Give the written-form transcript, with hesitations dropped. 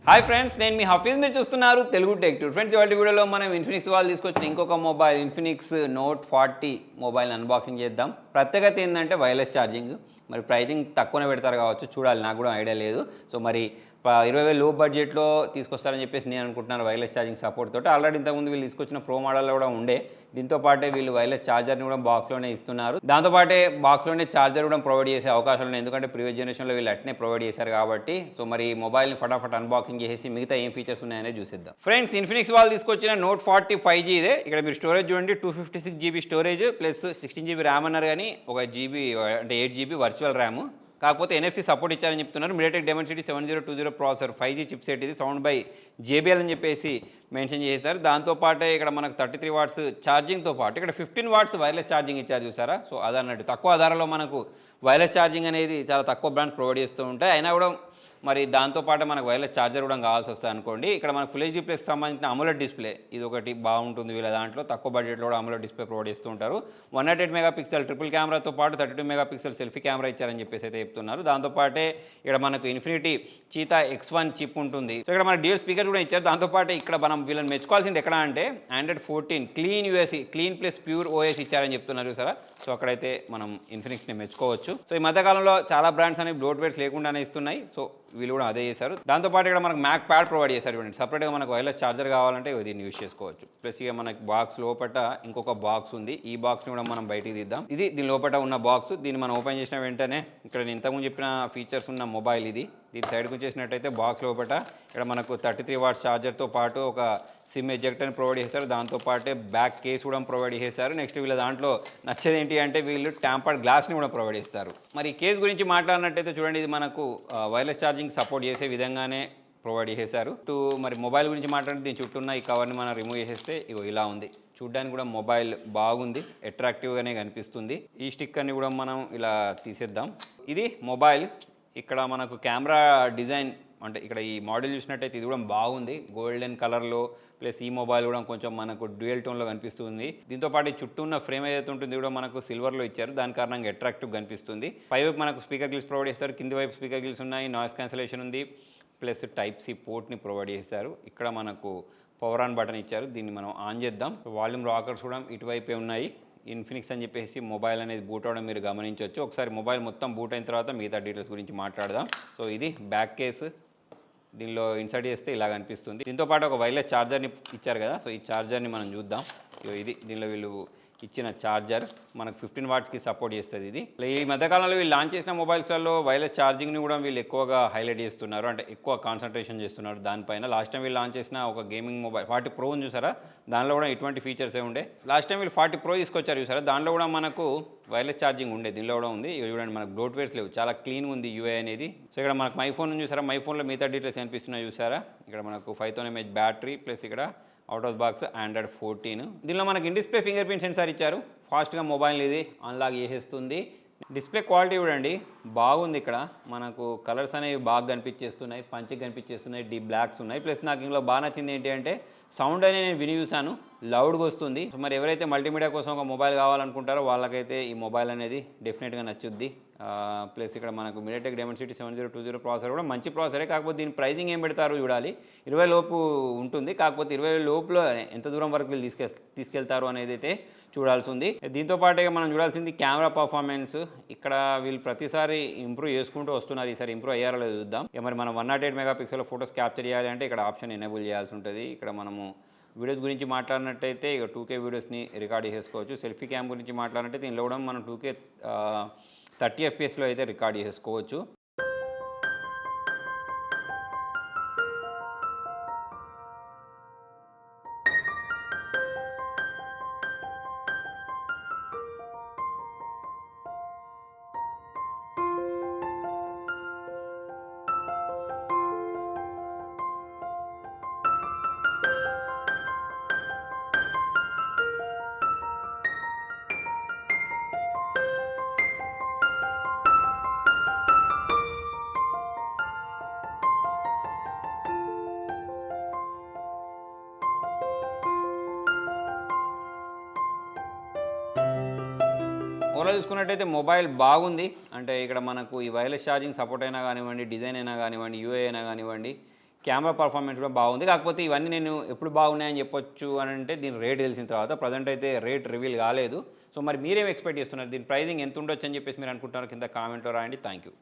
Hi friends, నేను మీ హఫీజ్. మీరు చూస్తున్నారు తెలుగు టెక్ టూర్. ఫ్రెండ్స్, ఇవాళ వీడియోలో మనం ఇన్ఫినిక్స్ వాళ్ళు తీసుకొచ్చిన ఇంకొక mobile Infinix note 40 mobile unboxing చేద్దాం. ప్రత్యేకత ఏంటంటే వైర్లెస్ ఛార్జింగ్. మరి ప్రైజింగ్ తక్కువనే పెడతారు కావచ్చు, చూడాలి. నాకు కూడా ఐడియా లేదు. సో మరి 20,000 లో బడ్జెట్లో తీసుకొస్తారని చెప్పేసి నేను అనుకుంటున్నాను, వైర్లెస్ ఛార్జింగ్ సపోర్ట్ తోటి. ఆల్రెడీ ఇంతకుముందు వీళ్ళు తీసుకొచ్చిన ప్రో మోడల్లో కూడా ఉండే. దీంతో పాటే వీళ్ళు వైర్లెస్ ఛార్జర్ని కూడా బాక్స్లోనే ఇస్తున్నారు. దాంతోపాటే బాక్స్లోనే ఛార్జర్ కూడా ప్రొవైడ్ చేసే అవకాశాలు ఉన్నాయి, ఎందుకంటే ప్రీవియస్ జనరేషన్లో వీళ్ళు అట్నే ప్రొవైడ్ చేశారు కాబట్టి. సో మరి మొబైల్ని ఫటాఫట్ అన్బాక్సింగ్ చేసి మిగతా ఏం ఫీచర్స్ ఉన్నాయనేది చూసిద్దాం. ఫ్రెండ్స్, ఇన్ఫినిక్స్ వాళ్ళు తీసుకొచ్చిన నోట్ 40 5G ఇదే. ఇక్కడ మీరు స్టోరేజ్ చూడండి, 256 GB storage plus 16 GB RAM అన్నారు, కానీ 1 GB అంటే 8 GB వర్చువల్ ర్యామ్. కాకపోతే NFC సపోర్ట్ ఇచ్చారని చెప్తున్నారు. MediaTek Dimensity 7020 processor, 5G chipset, ఇది సౌండ్ బై JBL అని చెప్పేసి మెన్షన్ చేశారు. దాంతోపాటే ఇక్కడ మనకు 33 వాట్స్ ఛార్జింగ్తో పాటు ఇక్కడ 15 వాట్స్ వైర్లెస్ ఛార్జింగ్ ఇచ్చారు, చూసారా. సో అదన్నట్టు తక్కువ ధరలో మనకు వైర్లెస్ ఛార్జింగ్ అనేది చాలా తక్కువ బ్రాండ్స్ ప్రొవైడ్ చేస్తూ ఉంటాయి. అయినా కూడా మరి దాంతోపాటు మనకు వైర్లెస్ ఛార్జర్ కూడా కావాల్సి వస్తుంది అనుకోండి. ఇక్కడ మనకు ఫుల్ HD ప్లస్ సంబంధించిన అమోలెడ్ డిస్ప్లే, ఇది ఒకటి బాగుంటుంది వీళ్ళ దాంట్లో. తక్కువ బడ్జెట్లో కూడా అమోలెడ్ డిస్ప్లే ప్రొవైడ్ చేస్తూ ఉంటారు. 108 మెగాపిక్సెల్ ట్రిపుల్ కెమెరాతో పాటు 32 మెగాపిక్సెల్ సెల్ఫీ కెమెరా ఇచ్చారని చెప్పేసి అయితే చెప్తున్నారు. దాంతోపాటే ఇక్కడ మనకు ఇన్ఫినిటీ చీతా X1 చిప్ ఉంటుంది. సో ఇక్కడ మన డ్యూయల్ స్పీకర్ కూడా ఇచ్చారు. దాంతోపాటు ఇక్కడ మనం వీళ్ళని మెచ్చుకోవాల్సింది ఎక్కడ అంటే Android 14 clean USE, clean plus pure OS ఇచ్చారని చెప్తున్నారు, సరే. సో అక్కడైతే మనం ఇన్ఫినిక్స్ని మెచ్చుకోవచ్చు. సో ఈ మధ్యకాలంలో చాలా బ్రాండ్స్ అనేవి బ్లోట్వేర్స్ లేకుండానే ఇస్తున్నాయి. సో వీళ్ళు కూడా అదే చేశారు. దాంతోపాటు ఇక్కడ మనకు మ్యాక్ ప్యాడ్ ప్రొవైడ్ చేశారు. ఇవ్వండి, సపరేట్గా మనకు వైర్లెస్ ఛార్జర్ కావాలంటే దీన్ని యూజ్ చేసుకోవచ్చు. ప్లస్ ఇక మనకి బాక్స్ లోపల ఇంకొక బాక్స్ ఉంది. ఈ బాక్స్ని కూడా మనం బయటికి తీద్దాం. ఇది దీని లోపల ఉన్న బాక్స్. దీన్ని మనం ఓపెన్ చేసిన వెంటనే ఇక్కడ నేను ఇంతకుముందు చెప్పిన ఫీచర్స్ ఉన్న మొబైల్ ఇది. దీని సైడ్కి వచ్చేసినట్టయితే బాక్స్ లోపల ఇక్కడ మనకు 33 వాట్స్ ఛార్జర్తో పాటు ఒక సిమ్ ఎజెక్టర్ని ప్రొవైడ్ చేశారు. దాంతోపాటే బ్యాక్ కేస్ కూడా ప్రొవైడ్ చేశారు. నెక్స్ట్ వీళ్ళ దాంట్లో నచ్చేది ఏంటి అంటే వీళ్ళు ట్యాంపర్డ్ గ్లాస్ని కూడా ప్రొవైడ్ చేస్తారు. మరి ఈ కేస్ గురించి మాట్లాడినట్టయితే చూడండి, ఇది మనకు వైర్లెస్ ఛార్జింగ్ సపోర్ట్ చేసే విధంగానే ప్రొవైడ్ చేశారు. మరి మొబైల్ గురించి మాట్లాడితే దీని చుట్టూ ఉన్న ఈ కవర్ని మనం రిమూవ్ చేసేస్తే ఇగో ఇలా ఉంది. చూడ్డానికి కూడా మొబైల్ బాగుంది, అట్రాక్టివ్గానే కనిపిస్తుంది. ఈ స్టిక్కర్ని కూడా మనం ఇలా తీసేద్దాం. ఇది మొబైల్. ఇక్కడ మనకు కెమెరా డిజైన్ అంటే ఇక్కడ ఈ మోడల్ చూసినట్టయితే ఇది కూడా బాగుంది, గోల్డెన్ కలర్లో. ప్లస్ ఈ మొబైల్ కూడా కొంచెం మనకు డ్యూయల్ టోన్లో కనిపిస్తుంది. దీంతో పాటు చుట్టూ ఉన్న ఫ్రేమ్ ఏదైతే ఉంటుంది కూడా మనకు సిల్వర్లో ఇచ్చారు. దాని కారణంగా అట్రాక్టివ్ కనిపిస్తుంది. పైవైపు మనకు స్పీకర్ గిల్స్ ప్రొవైడ్ చేస్తారు, కింది వైపు స్పీకర్ గిల్స్ ఉన్నాయి, నాయిస్ క్యాన్సిలేషన్ ఉంది, ప్లస్ Type-C పోర్ట్ని ప్రొవైడ్ చేశారు. ఇక్కడ మనకు పవర్ ఆన్ బటన్ ఇచ్చారు, దీన్ని మనం ఆన్ చేద్దాం. వాల్యూమ్ రాకర్స్ కూడా ఇటువైపే ఉన్నాయి. ఇన్ఫినిక్స్ అని చెప్పేసి మొబైల్ అనేది బూట్ అవడం మీరు గమనించవచ్చు. ఒకసారి మొబైల్ మొత్తం బూట్ అయిన తర్వాత మిగతా డీటెయిల్స్ గురించి మాట్లాడదాం. సో ఇది బ్యాక్ కేసు. దీనిలో ఇన్సర్ట్ చేస్తే ఇలా కనిపిస్తుంది. దీంతో పాటు ఒక వైర్లెస్ ఛార్జర్ని ఇచ్చారు కదా. సో ఈ ఛార్జర్ని మనం చూద్దాం. ఇది దీనిలో వీళ్ళు ఇచ్చిన ఛార్జర్ మనకు 15 వాట్స్కి సపోర్ట్ చేస్తుంది. ఇది ఈ మధ్యకాలంలో వీళ్ళు లాంచ్ చేసిన మొబైల్స్లలో వైర్లెస్ ఛార్జింగ్ని కూడా వీళ్ళు ఎక్కువగా హైలైట్ చేస్తున్నారు, అంటే ఎక్కువ కాన్సన్ట్రేషన్ చేస్తున్నారు దానిపైన. లాస్ట్ టైం వీళ్ళు లాంచ్ చేసిన ఒక గేమింగ్ మొబైల్ 40 Pro చూసారా, దానిలో కూడా ఇటువంటి ఫీచర్సే ఉండే. లాస్ట్ టైం వీళ్ళు 40 Pro తీసుకొచ్చారు చూసారా, దానిలో కూడా మనకు వైర్లెస్ ఛార్జింగ్ ఉండే. దీనిలో కూడా ఉంది. చూడండి, మనకు బ్లోట్వేర్స్ లేవు, చాలా క్లీన్గా ఉంది UI అనేది. సో ఇక్కడ మనకు మై ఫోన్ చూసారా, మై ఫోన్లో మిగతా డీటెయిల్స్ కనిపిస్తున్నాయి చూసారా. ఇక్కడ మనకు 5000 mAh బ్యాటరీ, ప్లస్ ఇక్కడ అవుట్ ఆఫ్ బాక్స్ Android 14. దీనిలో మనకి in display finger print censor ఇచ్చారు. ఫాస్ట్గా మొబైల్ ఇది అన్లాక్ చేసేస్తుంది. డిస్ప్లే క్వాలిటీ చూడండి, బాగుంది. ఇక్కడ మనకు కలర్స్ అనేవి బాగా కనిపించేస్తున్నాయి, పంచిగా కనిపించేస్తున్నాయి, డీప్ బ్లాక్స్ ఉన్నాయి. ప్లస్ నాకు ఇందులో బాగా నచ్చింది ఏంటి అంటే సౌండ్ అనేది నేను విని చూసాను, లౌడ్గా వస్తుంది. సో మరి ఎవరైతే మల్టీమీడియా కోసం ఒక మొబైల్ కావాలనుకుంటారో వాళ్ళకైతే ఈ మొబైల్ అనేది డెఫినెట్గా నచ్చుద్ది. ప్లస్ ఇక్కడ మనకు మీడియాటెక్ డైమెన్సిటీ 7020 ప్రాసెసర్ కూడా మంచి ప్రాసెసరే. కాకపోతే దీని ప్రైజింగ్ ఏం పెడతారో చూడాలి. 20 లోపు ఉంటుంది. కాకపోతే 20 లోపల ఎంత దూరం వరకు వీళ్ళు తీసుకెళ్తారు అనేది అయితే చూడాల్సి ఉంది. దీంతో పాటుగా మనం చూడాల్సింది కెమెరా పర్ఫార్మెన్స్. ఇక్కడ వీళ్ళు ప్రతిసారి ఇంప్రూవ్ చేసుకుంటూ వస్తున్నారు. ఈసారి ఇంప్రూవ్ అయ్యారో లేదో చూద్దాం. మరి మనం 108 మెగాపిక్సెల్ ఫోటోస్ క్యాప్చర్ చేయాలి అంటే ఇక్కడ ఆప్షన్ ఎనేబుల్ చేయాల్సి ఉంటుంది. ఇక్కడ మనము వీడియోస్ గురించి మాట్లాడినట్టయితే ఇక 2K వీడియోస్ని రికార్డ్ చేసుకోవచ్చు. సెల్ఫీ క్యామ్ గురించి మాట్లాడినట్టయితే దీనిలో కూడా మనం 2K 30 FPS అయితే రికార్డ్ చేసుకోవచ్చు. ఓవరాల్ చూసుకున్నట్టయితే మొబైల్ బాగుంది. అంటే ఇక్కడ మనకు ఈ వైర్లెస్ ఛార్జింగ్ సపోర్ట్ అయినా కానివ్వండి, డిజైన్ అయినా కానివ్వండి, UI అయినా కానివ్వండి, కెమెరా పర్ఫార్మెన్స్ కూడా బాగుంది. కాకపోతే ఇవన్నీ నేను ఎప్పుడు బాగున్నాయని చెప్పొచ్చు అని అంటే దీని రేట్ తెలిసిన తర్వాత. ప్రజెంట్ అయితే రేట్ రివీల్ కాలేదు. సో మరి మీరేం ఎక్స్పెక్ట్ చేస్తున్నారు? దీని ప్రైజింగ్ ఎంత ఉండొచ్చు అని చెప్పేసి మీరు అనుకుంటున్నారు? కింద కామెంట్లో రాయండి. Thank you.